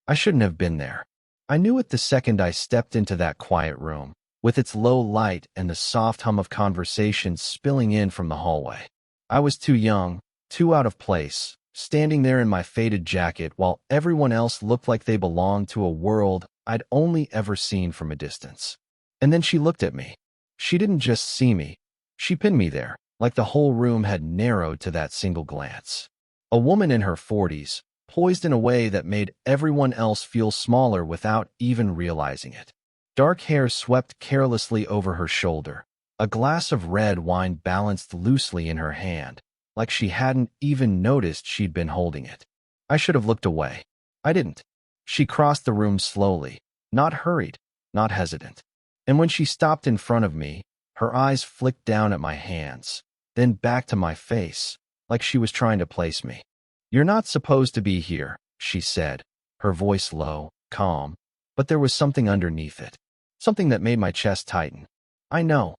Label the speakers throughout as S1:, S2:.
S1: I shouldn't have been there. I knew it the second I stepped into that quiet room, with its low light and the soft hum of conversations spilling in from the hallway. I was too young, too out of place, standing there in my faded jacket while everyone else looked like they belonged to a world I'd only ever seen from a distance. And then she looked at me. She didn't just see me. She pinned me there, like the whole room had narrowed to that single glance. A woman in her 40s, poised in a way that made everyone else feel smaller without even realizing it. Dark hair swept carelessly over her shoulder. A glass of red wine balanced loosely in her hand, like she hadn't even noticed she'd been holding it. I should have looked away. I didn't. She crossed the room slowly, not hurried, not hesitant. And when she stopped in front of me, her eyes flicked down at my hands, then back to my face, like she was trying to place me. "You're not supposed to be here," she said, her voice low, calm, but there was something underneath it, something that made my chest tighten. "I know,"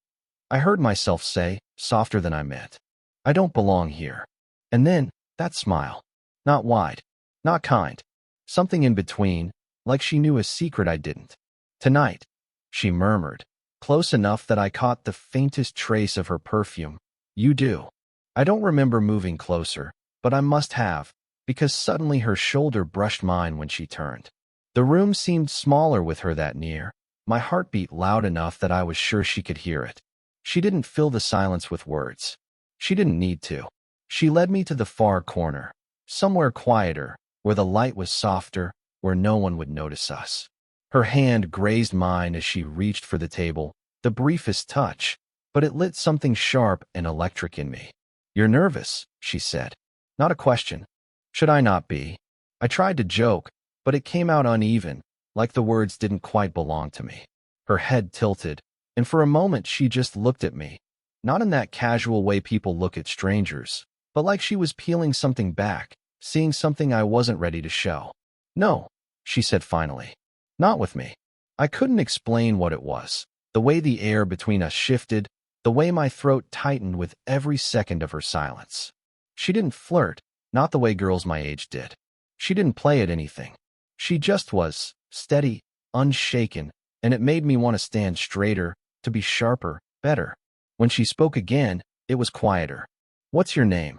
S1: I heard myself say, softer than I meant. "I don't belong here." And then, that smile. Not wide, not kind. Something in between, like she knew a secret I didn't. "Tonight," she murmured, close enough that I caught the faintest trace of her perfume. "You do." I don't remember moving closer, but I must have, because suddenly her shoulder brushed mine when she turned. The room seemed smaller with her that near. My heart beat loud enough that I was sure she could hear it. She didn't fill the silence with words. She didn't need to. She led me to the far corner, somewhere quieter, where the light was softer, where no one would notice us. Her hand grazed mine as she reached for the table, the briefest touch, but it lit something sharp and electric in me. "You're nervous," she said. Not a question. Should I not be? I tried to joke, but it came out uneven, like the words didn't quite belong to me. Her head tilted, and for a moment she just looked at me, not in that casual way people look at strangers, but like she was peeling something back, seeing something I wasn't ready to show. "No," she said finally. "Not with me." I couldn't explain what it was, the way the air between us shifted, the way my throat tightened with every second of her silence. She didn't flirt, not the way girls my age did. She didn't play at anything. She just was, steady, unshaken, and it made me want to stand straighter, to be sharper, better. When she spoke again, it was quieter. "What's your name?"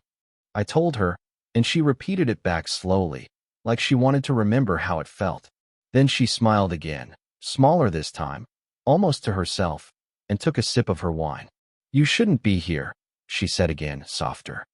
S1: I told her, and she repeated it back slowly, like she wanted to remember how it felt. Then she smiled again, smaller this time, almost to herself, and took a sip of her wine. "You shouldn't be here," she said again, softer.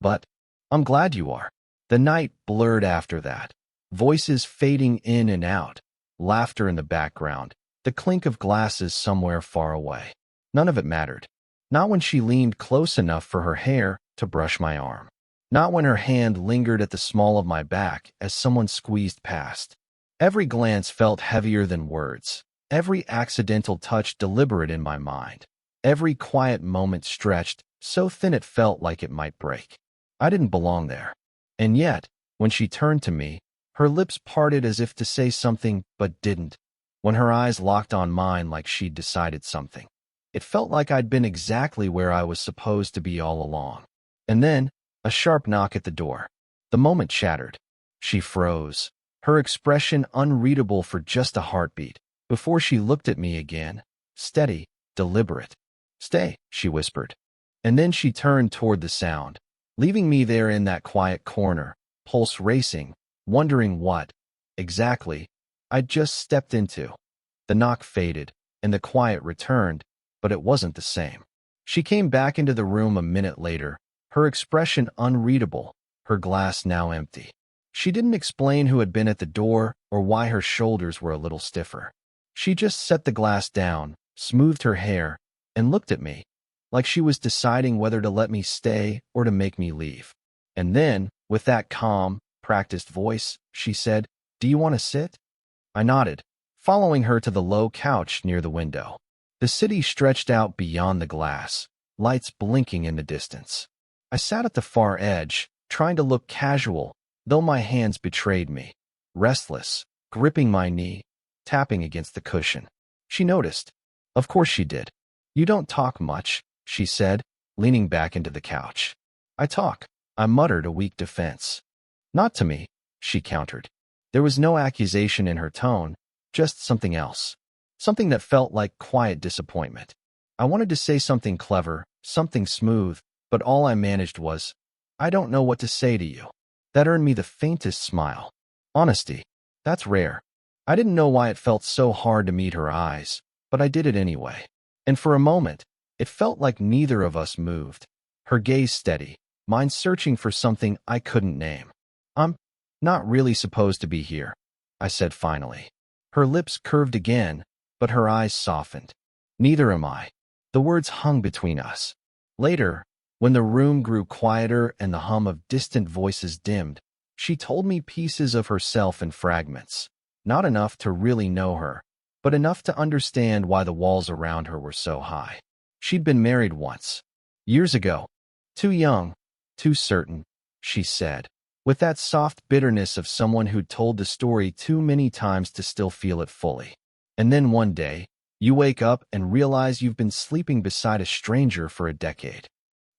S1: "But I'm glad you are." The night blurred after that, voices fading in and out, laughter in the background, the clink of glasses somewhere far away. None of it mattered. Not when she leaned close enough for her hair to brush my arm. Not when her hand lingered at the small of my back as someone squeezed past. Every glance felt heavier than words, every accidental touch deliberate in my mind, every quiet moment stretched so thin it felt like it might break. I didn't belong there. And yet, when she turned to me, her lips parted as if to say something but didn't. When her eyes locked on mine like she'd decided something, it felt like I'd been exactly where I was supposed to be all along. And then, a sharp knock at the door. The moment shattered. She froze, her expression unreadable for just a heartbeat, before she looked at me again, steady, deliberate. "Stay," she whispered. And then she turned toward the sound, leaving me there in that quiet corner, pulse racing, wondering what, exactly, I'd just stepped into. The knock faded, and the quiet returned, but it wasn't the same. She came back into the room a minute later, her expression unreadable, her glass now empty. She didn't explain who had been at the door or why her shoulders were a little stiffer. She just set the glass down, smoothed her hair, and looked at me, like she was deciding whether to let me stay or to make me leave. And then, with that calm, practiced voice, she said, "Do you want to sit?" I nodded, following her to the low couch near the window. The city stretched out beyond the glass, lights blinking in the distance. I sat at the far edge, trying to look casual, though my hands betrayed me, restless, gripping my knee, tapping against the cushion. She noticed. Of course she did. "You don't talk much," she said, leaning back into the couch. "I talk," I muttered a weak defense. "Not to me," she countered. There was no accusation in her tone, just something else. Something that felt like quiet disappointment. I wanted to say something clever, something smooth, but all I managed was, "I don't know what to say to you." That earned me the faintest smile. Honesty. That's rare. I didn't know why it felt so hard to meet her eyes, but I did it anyway. And for a moment, it felt like neither of us moved. Her gaze steady, mine searching for something I couldn't name. "I'm not really supposed to be here," I said finally. Her lips curved again, but her eyes softened. "Neither am I." The words hung between us. Later, when the room grew quieter and the hum of distant voices dimmed, she told me pieces of herself in fragments. Not enough to really know her, but enough to understand why the walls around her were so high. She'd been married once. Years ago. Too young, too certain, she said, with that soft bitterness of someone who'd told the story too many times to still feel it fully. And then one day, you wake up and realize you've been sleeping beside a stranger for a decade.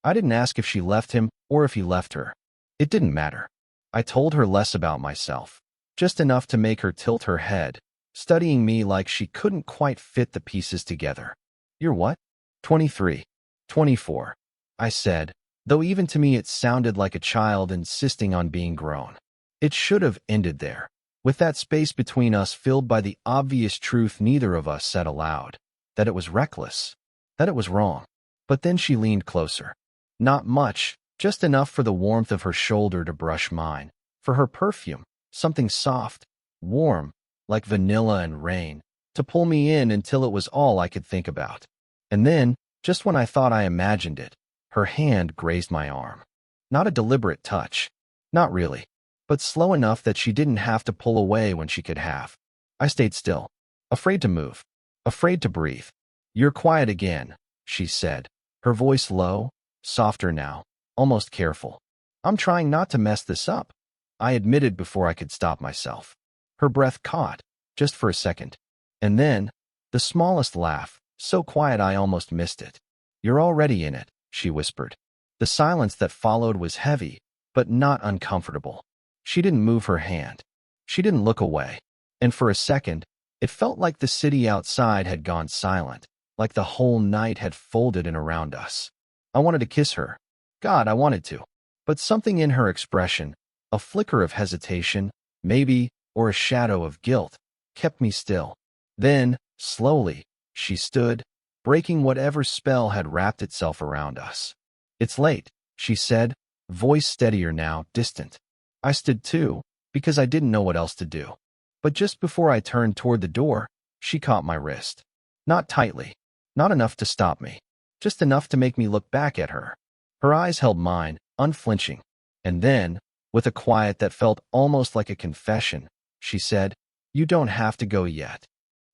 S1: I didn't ask if she left him or if he left her. It didn't matter. I told her less about myself, just enough to make her tilt her head, studying me like she couldn't quite fit the pieces together. "You're what?" 23. 24. I said, though even to me it sounded like a child insisting on being grown. It should have ended there, with that space between us filled by the obvious truth neither of us said aloud, that it was reckless, that it was wrong. But then she leaned closer. Not much, just enough for the warmth of her shoulder to brush mine, for her perfume, something soft, warm, like vanilla and rain, to pull me in until it was all I could think about. And then, just when I thought I imagined it, her hand grazed my arm. Not a deliberate touch. Not really. But slow enough that she didn't have to pull away when she could have. I stayed still, afraid to move, afraid to breathe. "You're quiet again," she said, her voice low, softer now, almost careful. "I'm trying not to mess this up," I admitted before I could stop myself. Her breath caught, just for a second. And then, the smallest laugh, so quiet I almost missed it. "You're already in it," she whispered. The silence that followed was heavy, but not uncomfortable. She didn't move her hand. She didn't look away. And for a second, it felt like the city outside had gone silent, like the whole night had folded in around us. I wanted to kiss her. God, I wanted to. But something in her expression, a flicker of hesitation, maybe, or a shadow of guilt, kept me still. Then, slowly, she stood, breaking whatever spell had wrapped itself around us. "It's late," she said, voice steadier now, distant. I stood too, because I didn't know what else to do. But just before I turned toward the door, she caught my wrist. Not tightly, not enough to stop me, just enough to make me look back at her. Her eyes held mine, unflinching. And then, with a quiet that felt almost like a confession, she said, "You don't have to go yet."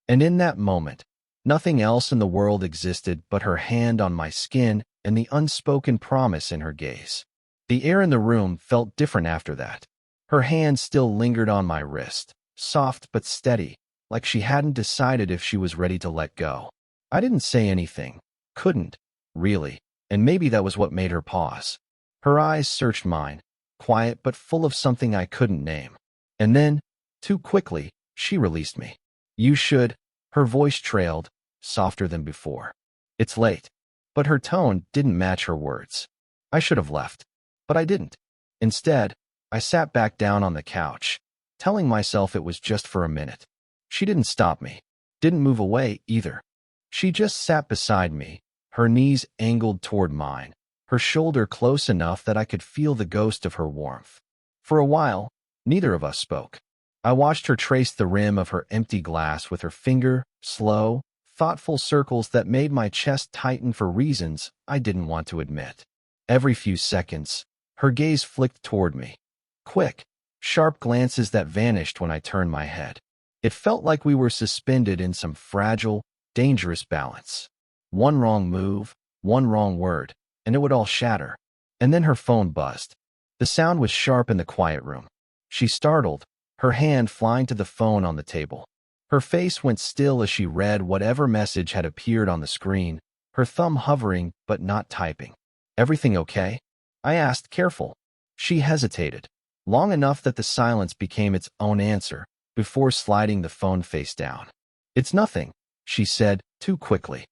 S1: And in that moment, nothing else in the world existed but her hand on my skin and the unspoken promise in her gaze. The air in the room felt different after that. Her hand still lingered on my wrist, soft but steady, like she hadn't decided if she was ready to let go. I didn't say anything, couldn't, really, and maybe that was what made her pause. Her eyes searched mine, quiet but full of something I couldn't name. And then, too quickly, she released me. "You should," her voice trailed, softer than before. "It's late." But her tone didn't match her words. I should have left. But I didn't. Instead, I sat back down on the couch, telling myself it was just for a minute. She didn't stop me, didn't move away either. She just sat beside me, her knees angled toward mine, her shoulder close enough that I could feel the ghost of her warmth. For a while, neither of us spoke. I watched her trace the rim of her empty glass with her finger, slow, thoughtful circles that made my chest tighten for reasons I didn't want to admit. Every few seconds, her gaze flicked toward me. Quick, sharp glances that vanished when I turned my head. It felt like we were suspended in some fragile, dangerous balance. One wrong move, one wrong word, and it would all shatter. And then her phone buzzed. The sound was sharp in the quiet room. She startled, her hand flying to the phone on the table. Her face went still as she read whatever message had appeared on the screen, her thumb hovering but not typing. "Everything okay?" I asked, careful. She hesitated. long enough that the silence became its own answer, before sliding the phone face down. "It's nothing," she said, too quickly.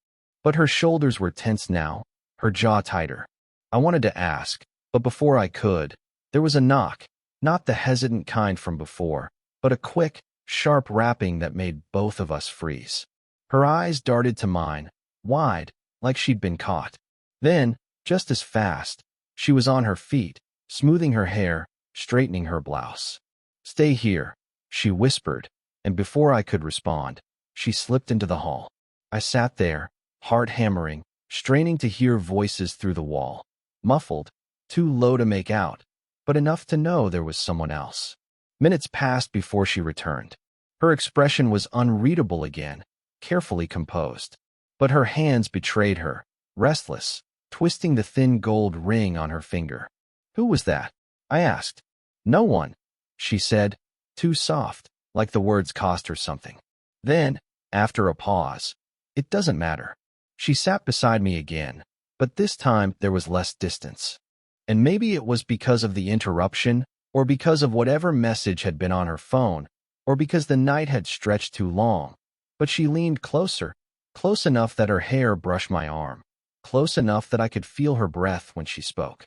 S1: But her shoulders were tense now, her jaw tighter. I wanted to ask, but before I could, there was a knock, not the hesitant kind from before, but a quick, sharp rapping that made both of us freeze. Her eyes darted to mine, wide, like she'd been caught. Then, just as fast, she was on her feet, smoothing her hair, straightening her blouse. "Stay here," she whispered, and before I could respond, she slipped into the hall. I sat there, heart hammering, straining to hear voices through the wall. Muffled, too low to make out, but enough to know there was someone else. Minutes passed before she returned. Her expression was unreadable again, carefully composed. But her hands betrayed her, restless, twisting the thin gold ring on her finger. "Who was that?" I asked. "No one," she said, too soft, like the words cost her something. Then, after a pause, "It doesn't matter." She sat beside me again, but this time there was less distance. And maybe it was because of the interruption, or because of whatever message had been on her phone, or because the night had stretched too long, but she leaned closer, close enough that her hair brushed my arm, close enough that I could feel her breath when she spoke.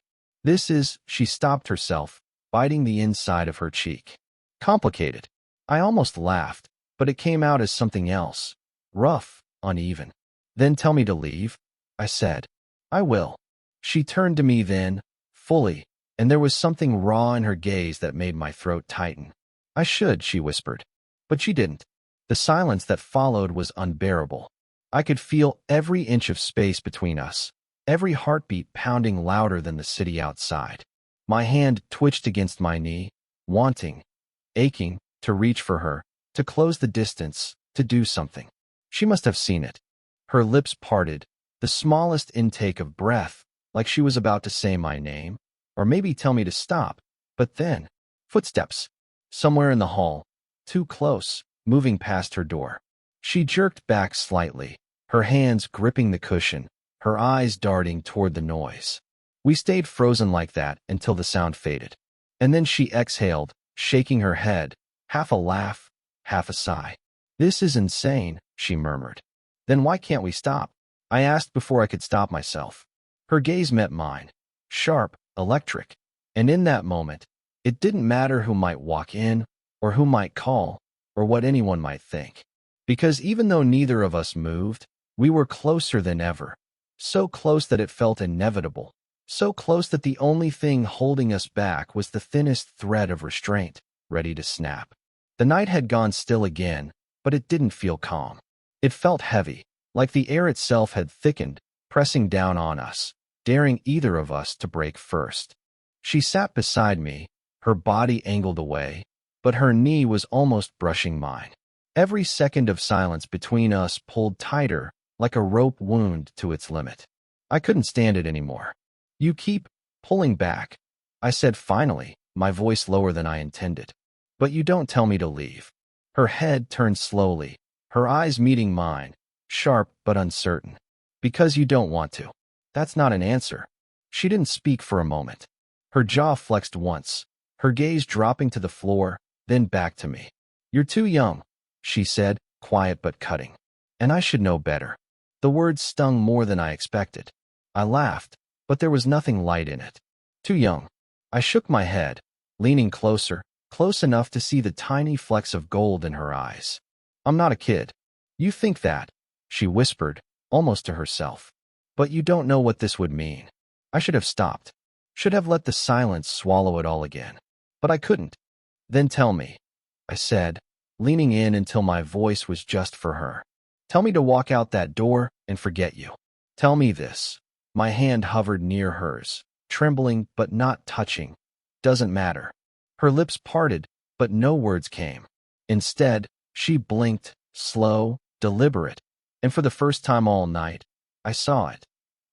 S1: She stopped herself, biting the inside of her cheek. "Complicated." I almost laughed, but it came out as something else, rough, uneven. "Then tell me to leave," I said. "I will." She turned to me then, fully, and there was something raw in her gaze that made my throat tighten. "I should," she whispered. But she didn't. The silence that followed was unbearable. I could feel every inch of space between us, every heartbeat pounding louder than the city outside. My hand twitched against my knee, wanting, aching, to reach for her, to close the distance, to do something. She must have seen it. Her lips parted, the smallest intake of breath, like she was about to say my name, or maybe tell me to stop. But then, footsteps. Somewhere in the hall, too close, moving past her door. She jerked back slightly, her hands gripping the cushion, her eyes darting toward the noise. We stayed frozen like that until the sound faded. And then she exhaled, shaking her head, half a laugh, half a sigh. "This is insane," she murmured. "Then why can't we stop?" I asked before I could stop myself. Her gaze met mine, sharp, electric, and in that moment, it didn't matter who might walk in, or who might call, or what anyone might think. Because even though neither of us moved, we were closer than ever. So close that it felt inevitable. So close that the only thing holding us back was the thinnest thread of restraint, ready to snap. The night had gone still again, but it didn't feel calm. It felt heavy, like the air itself had thickened, pressing down on us, daring either of us to break first. She sat beside me, her body angled away, but her knee was almost brushing mine. Every second of silence between us pulled tighter, like a rope wound to its limit. I couldn't stand it anymore. "You keep pulling back," I said finally, my voice lower than I intended. "But you don't tell me to leave." Her head turned slowly, her eyes meeting mine, sharp but uncertain. "Because you don't want to." That's not an answer. She didn't speak for a moment. Her jaw flexed once, her gaze dropping to the floor, then back to me. "You're too young," she said, quiet but cutting. "And I should know better." The words stung more than I expected. I laughed, but there was nothing light in it. "Too young." I shook my head, leaning closer, close enough to see the tiny flecks of gold in her eyes. "I'm not a kid." "You think that," she whispered, almost to herself. "But you don't know what this would mean." I should have stopped. Should have let the silence swallow it all again. But I couldn't. "Then tell me," I said, leaning in until my voice was just for her. "Tell me to walk out that door and forget you. Tell me this." My hand hovered near hers, trembling but not touching. "Doesn't matter." Her lips parted, but no words came. Instead, she blinked, slow, deliberate, and for the first time all night, I saw it.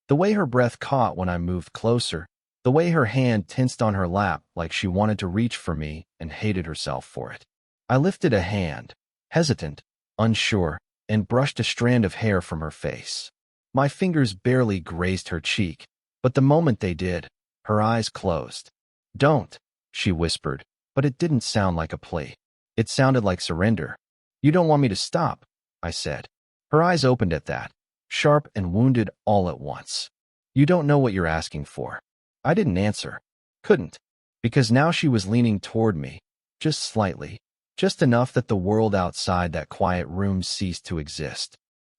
S1: The way her breath caught when I moved closer, the way her hand tensed on her lap like she wanted to reach for me and hated herself for it. I lifted a hand, hesitant, unsure, and brushed a strand of hair from her face. My fingers barely grazed her cheek, but the moment they did, her eyes closed. "Don't," she whispered, but it didn't sound like a plea. It sounded like surrender. You don't want me to stop, I said. Her eyes opened at that, sharp and wounded all at once. You don't know what you're asking for. I didn't answer. Couldn't. Because now she was leaning toward me, just slightly, just enough that the world outside that quiet room ceased to exist.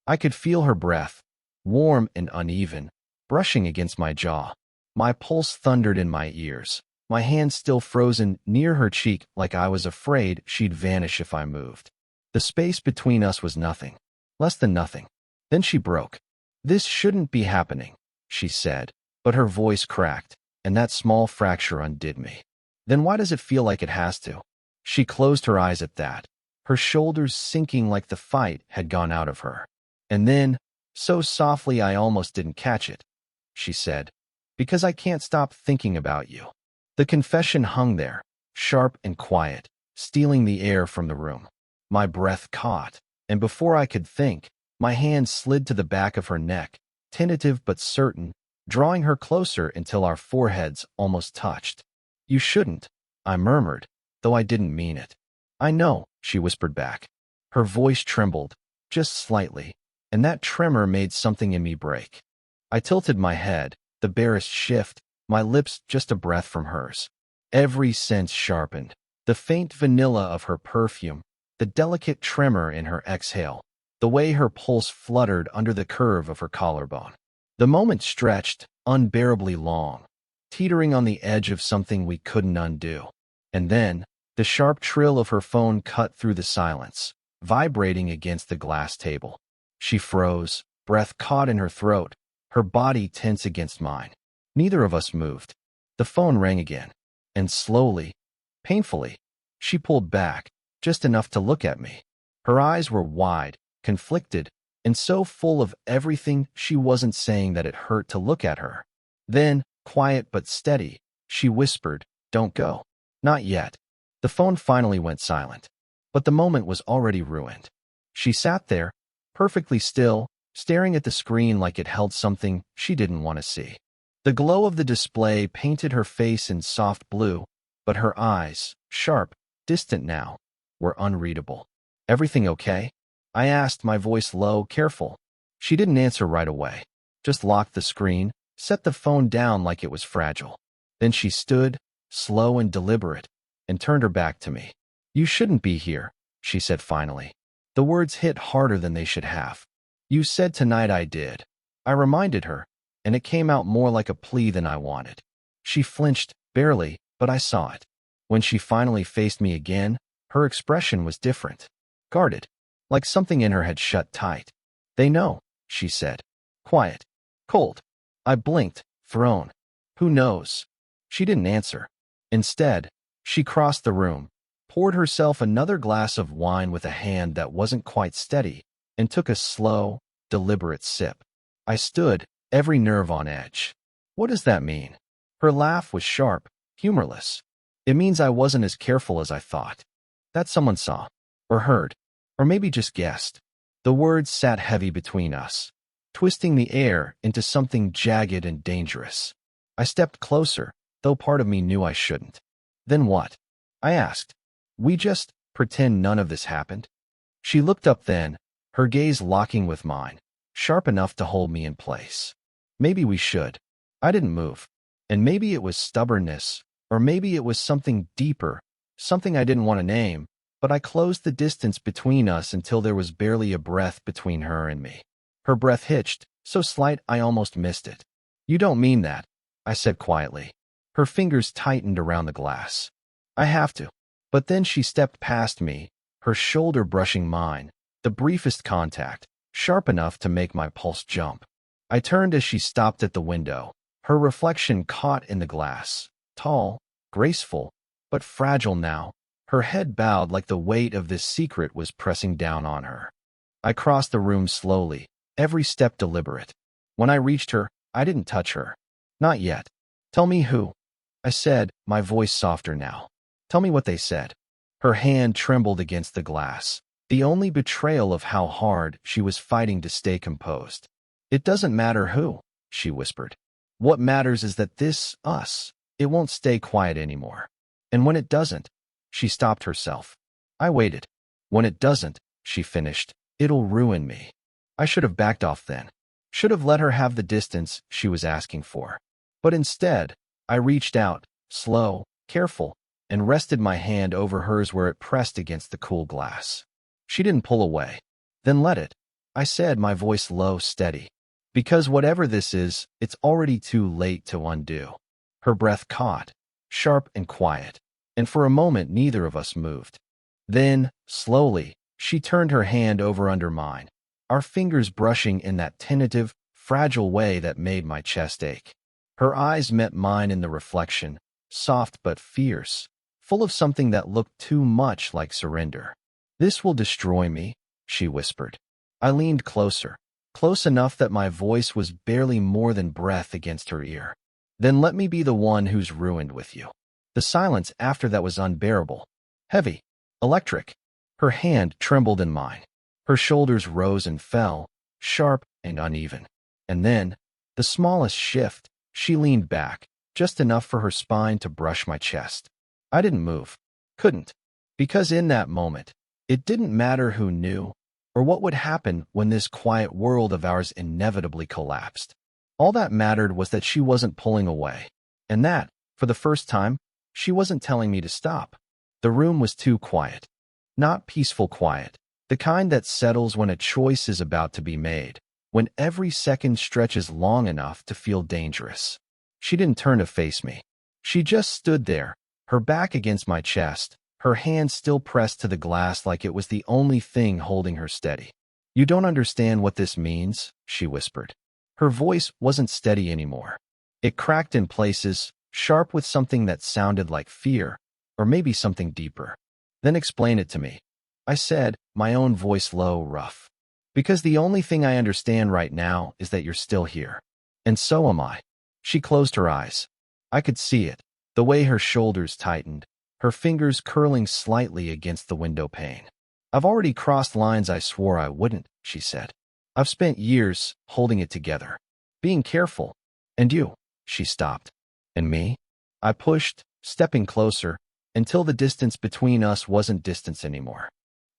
S1: I could feel her breath, warm and uneven, brushing against my jaw. My pulse thundered in my ears, my hand still frozen near her cheek like I was afraid she'd vanish if I moved. The space between us was nothing, less than nothing. Then she broke. This shouldn't be happening, she said, but her voice cracked, and that small fracture undid me. Then why does it feel like it has to? She closed her eyes at that, her shoulders sinking like the fight had gone out of her. And then, so softly I almost didn't catch it, she said, because I can't stop thinking about you. The confession hung there, sharp and quiet, stealing the air from the room. My breath caught, and before I could think, my hand slid to the back of her neck, tentative but certain, drawing her closer until our foreheads almost touched. You shouldn't, I murmured, though I didn't mean it. I know, she whispered back. Her voice trembled, just slightly, and that tremor made something in me break. I tilted my head, the barest shift, my lips just a breath from hers. Every sense sharpened, the faint vanilla of her perfume, the delicate tremor in her exhale, the way her pulse fluttered under the curve of her collarbone. The moment stretched, unbearably long, teetering on the edge of something we couldn't undo. And then, the sharp trill of her phone cut through the silence, vibrating against the glass table. She froze, breath caught in her throat, her body tense against mine. Neither of us moved. The phone rang again, and slowly, painfully, she pulled back, just enough to look at me. Her eyes were wide, conflicted, and so full of everything she wasn't saying that it hurt to look at her. Then, quiet but steady, she whispered, "Don't go. Not yet." The phone finally went silent, but the moment was already ruined. She sat there, perfectly still, staring at the screen like it held something she didn't want to see. The glow of the display painted her face in soft blue, but her eyes, sharp, distant now, were unreadable. "Everything okay?" I asked, my voice low, careful. She didn't answer right away, just locked the screen, set the phone down like it was fragile. Then she stood, slow and deliberate, and turned her back to me. "You shouldn't be here," she said finally. The words hit harder than they should have. "You said tonight I did." I reminded her, and it came out more like a plea than I wanted. She flinched, barely, but I saw it. When she finally faced me again, her expression was different. Guarded, like something in her had shut tight. "They know," she said. Quiet. Cold. I blinked, thrown. "Who knows?" She didn't answer. Instead, she crossed the room, poured herself another glass of wine with a hand that wasn't quite steady, and took a slow, deliberate sip. I stood, every nerve on edge. What does that mean? Her laugh was sharp, humorless. It means I wasn't as careful as I thought. That someone saw, or heard, or maybe just guessed. The words sat heavy between us, twisting the air into something jagged and dangerous. I stepped closer, though part of me knew I shouldn't. "Then what?" I asked. "We just pretend none of this happened?" She looked up then, her gaze locking with mine, sharp enough to hold me in place. "Maybe we should." I didn't move. And maybe it was stubbornness, or maybe it was something deeper, something I didn't want to name, but I closed the distance between us until there was barely a breath between her and me. Her breath hitched, so slight I almost missed it. "You don't mean that," I said quietly. Her fingers tightened around the glass. "I have to." But then she stepped past me, her shoulder brushing mine, the briefest contact, sharp enough to make my pulse jump. I turned as she stopped at the window, her reflection caught in the glass, tall, graceful, but fragile now, her head bowed like the weight of this secret was pressing down on her. I crossed the room slowly, every step deliberate. When I reached her, I didn't touch her. "Not yet." "Tell me who," I said, my voice softer now. "Tell me what they said." Her hand trembled against the glass, the only betrayal of how hard she was fighting to stay composed. "It doesn't matter who," she whispered. "What matters is that this, us, it won't stay quiet anymore." And when it doesn't, she stopped herself. I waited. When it doesn't, she finished, it'll ruin me. I should have backed off then. Should have let her have the distance she was asking for. But instead, I reached out, slow, careful, and rested my hand over hers where it pressed against the cool glass. She didn't pull away. Then let it, I said, my voice low, steady. Because whatever this is, it's already too late to undo. Her breath caught, sharp and quiet, and for a moment neither of us moved. Then, slowly, she turned her hand over under mine, our fingers brushing in that tentative, fragile way that made my chest ache. Her eyes met mine in the reflection, soft but fierce, full of something that looked too much like surrender. "This will destroy me," she whispered. I leaned closer, close enough that my voice was barely more than breath against her ear. "Then let me be the one who's ruined with you." The silence after that was unbearable, heavy, electric. Her hand trembled in mine. Her shoulders rose and fell, sharp and uneven. And then, the smallest shift, she leaned back, just enough for her spine to brush my chest. I didn't move. Couldn't. Because in that moment, it didn't matter who knew, or what would happen when this quiet world of ours inevitably collapsed. All that mattered was that she wasn't pulling away, and that, for the first time, she wasn't telling me to stop. The room was too quiet. Not peaceful quiet, the kind that settles when a choice is about to be made, when every second stretches long enough to feel dangerous. She didn't turn to face me. She just stood there, her back against my chest, her hand still pressed to the glass like it was the only thing holding her steady. "You don't understand what this means," she whispered. Her voice wasn't steady anymore. It cracked in places, sharp with something that sounded like fear, or maybe something deeper. "Then explain it to me," I said, my own voice low, rough. "Because the only thing I understand right now is that you're still here. And so am I." She closed her eyes. I could see it, the way her shoulders tightened, her fingers curling slightly against the window pane. "I've already crossed lines I swore I wouldn't," she said. "I've spent years holding it together, being careful. And you," she stopped. "And me?" I pushed, stepping closer, until the distance between us wasn't distance anymore.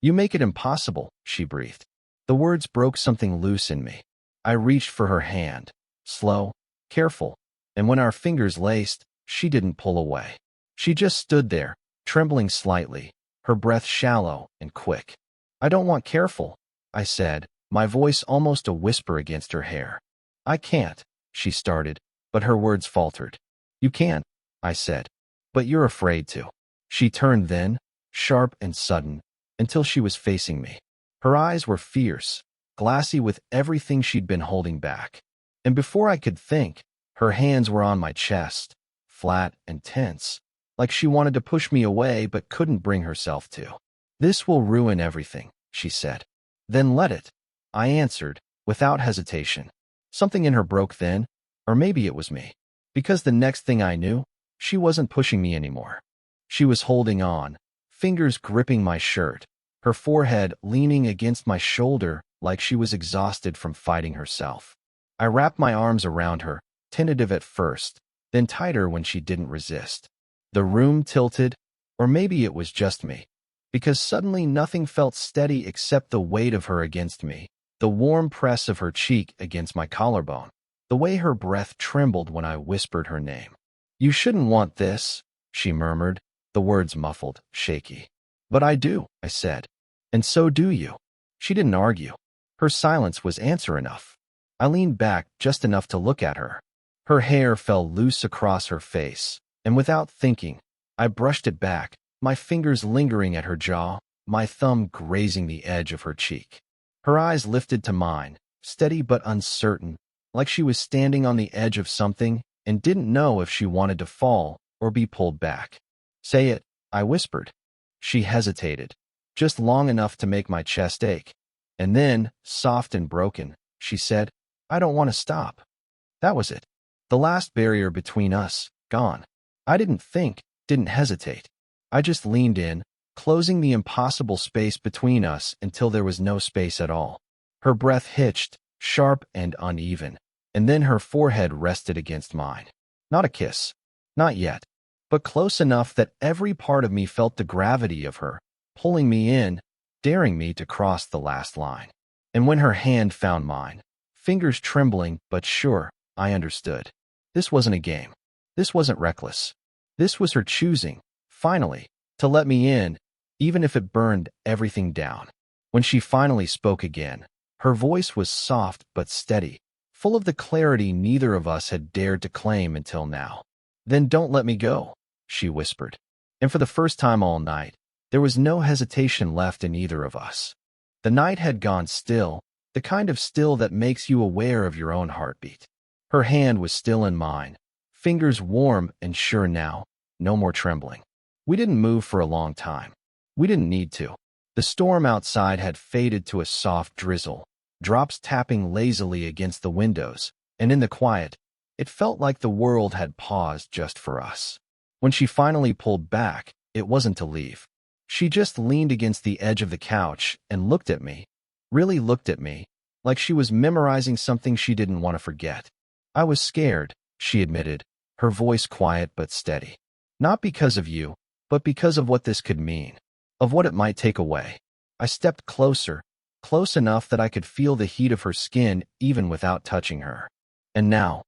S1: "You make it impossible," she breathed. The words broke something loose in me. I reached for her hand, slow, careful, and when our fingers laced, she didn't pull away. She just stood there, trembling slightly, her breath shallow and quick. "I don't want careful," I said, my voice almost a whisper against her hair. "I can't," she started, but her words faltered. "You can't," I said, "but you're afraid to." She turned then, sharp and sudden, until she was facing me. Her eyes were fierce, glassy with everything she'd been holding back. And before I could think, her hands were on my chest, flat and tense, like she wanted to push me away but couldn't bring herself to. "This will ruin everything," she said. "Then let it," I answered, without hesitation. Something in her broke then, or maybe it was me. Because the next thing I knew, she wasn't pushing me anymore. She was holding on, fingers gripping my shirt, her forehead leaning against my shoulder like she was exhausted from fighting herself. I wrapped my arms around her, tentative at first, then tighter when she didn't resist. The room tilted, or maybe it was just me, because suddenly nothing felt steady except the weight of her against me, the warm press of her cheek against my collarbone, the way her breath trembled when I whispered her name. "You shouldn't want this," she murmured, the words muffled, shaky. "But I do," I said. "And so do you." She didn't argue. Her silence was answer enough. I leaned back just enough to look at her. Her hair fell loose across her face, and without thinking, I brushed it back, my fingers lingering at her jaw, my thumb grazing the edge of her cheek. Her eyes lifted to mine, steady but uncertain, like she was standing on the edge of something and didn't know if she wanted to fall or be pulled back. "Say it," I whispered. She hesitated, just long enough to make my chest ache. And then, soft and broken, she said, "I don't want to stop." That was it. The last barrier between us, gone. I didn't think, didn't hesitate. I just leaned in, closing the impossible space between us until there was no space at all. Her breath hitched, sharp and uneven, and then her forehead rested against mine. Not a kiss. Not yet. but close enough that every part of me felt the gravity of her, pulling me in, daring me to cross the last line. And when her hand found mine, fingers trembling but sure, I understood. This wasn't a game. This wasn't reckless. This was her choosing, finally, to let me in, even if it burned everything down. When she finally spoke again, her voice was soft but steady, full of the clarity neither of us had dared to claim until now. "Then don't let me go," she whispered. And for the first time all night, there was no hesitation left in either of us. The night had gone still, the kind of still that makes you aware of your own heartbeat. Her hand was still in mine, fingers warm and sure now, no more trembling. We didn't move for a long time. We didn't need to. The storm outside had faded to a soft drizzle, drops tapping lazily against the windows, and in the quiet, it felt like the world had paused just for us. When she finally pulled back, it wasn't to leave. She just leaned against the edge of the couch and looked at me, really looked at me, like she was memorizing something she didn't want to forget. "I was scared," she admitted, her voice quiet but steady. "Not because of you, but because of what this could mean, of what it might take away." I stepped closer, close enough that I could feel the heat of her skin even without touching her. "And now?"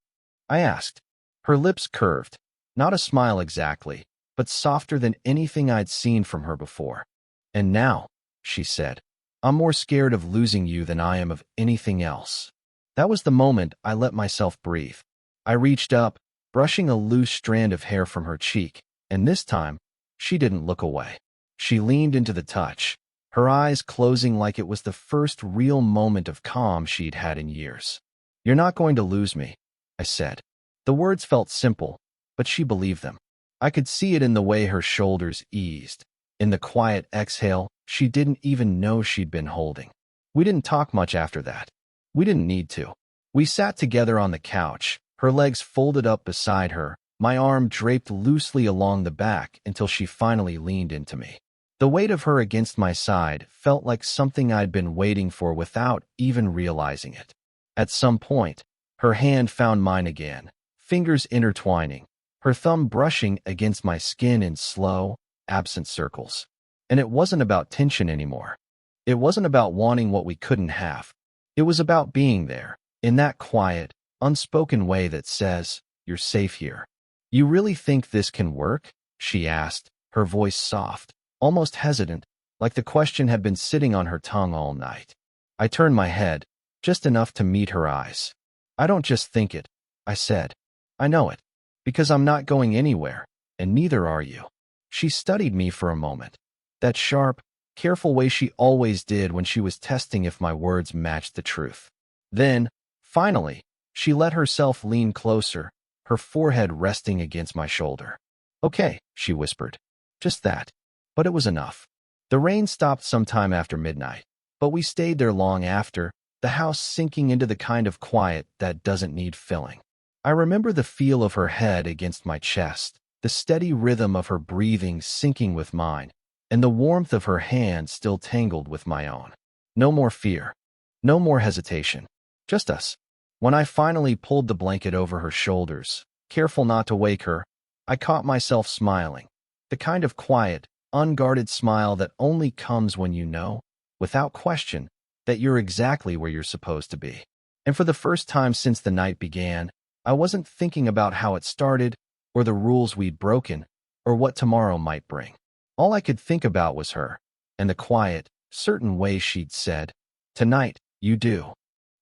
S1: I asked. Her lips curved, not a smile exactly, but softer than anything I'd seen from her before. "And now," she said, "I'm more scared of losing you than I am of anything else." That was the moment I let myself breathe. I reached up, brushing a loose strand of hair from her cheek, and this time, she didn't look away. She leaned into the touch, her eyes closing like it was the first real moment of calm she'd had in years. "You're not going to lose me," I said. The words felt simple, but she believed them. I could see it in the way her shoulders eased, in the quiet exhale she didn't even know she'd been holding. We didn't talk much after that. We didn't need to. We sat together on the couch, her legs folded up beside her, my arm draped loosely along the back until she finally leaned into me. The weight of her against my side felt like something I'd been waiting for without even realizing it. At some point, her hand found mine again, fingers intertwining, her thumb brushing against my skin in slow, absent circles. And it wasn't about tension anymore. It wasn't about wanting what we couldn't have. It was about being there, in that quiet, unspoken way that says, "You're safe here." "You really think this can work?" she asked, her voice soft, almost hesitant, like the question had been sitting on her tongue all night. I turned my head, just enough to meet her eyes. "I don't just think it," I said. "I know it. Because I'm not going anywhere, and neither are you." She studied me for a moment, that sharp, careful way she always did when she was testing if my words matched the truth. Then, finally, she let herself lean closer, her forehead resting against my shoulder. "Okay," she whispered. "Just that." But it was enough. The rain stopped sometime after midnight, but we stayed there long after, the house sinking into the kind of quiet that doesn't need filling. I remember the feel of her head against my chest, the steady rhythm of her breathing syncing with mine, and the warmth of her hand still tangled with my own. No more fear. No more hesitation. Just us. When I finally pulled the blanket over her shoulders, careful not to wake her, I caught myself smiling. The kind of quiet, unguarded smile that only comes when you know, without question, that you're exactly where you're supposed to be. And for the first time since the night began, I wasn't thinking about how it started, or the rules we'd broken, or what tomorrow might bring. All I could think about was her, and the quiet, certain way she'd said, "Tonight, you do."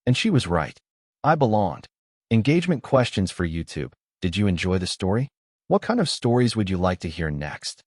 S1: And she was right. I belonged. Engagement questions for YouTube. Did you enjoy the story? What kind of stories would you like to hear next?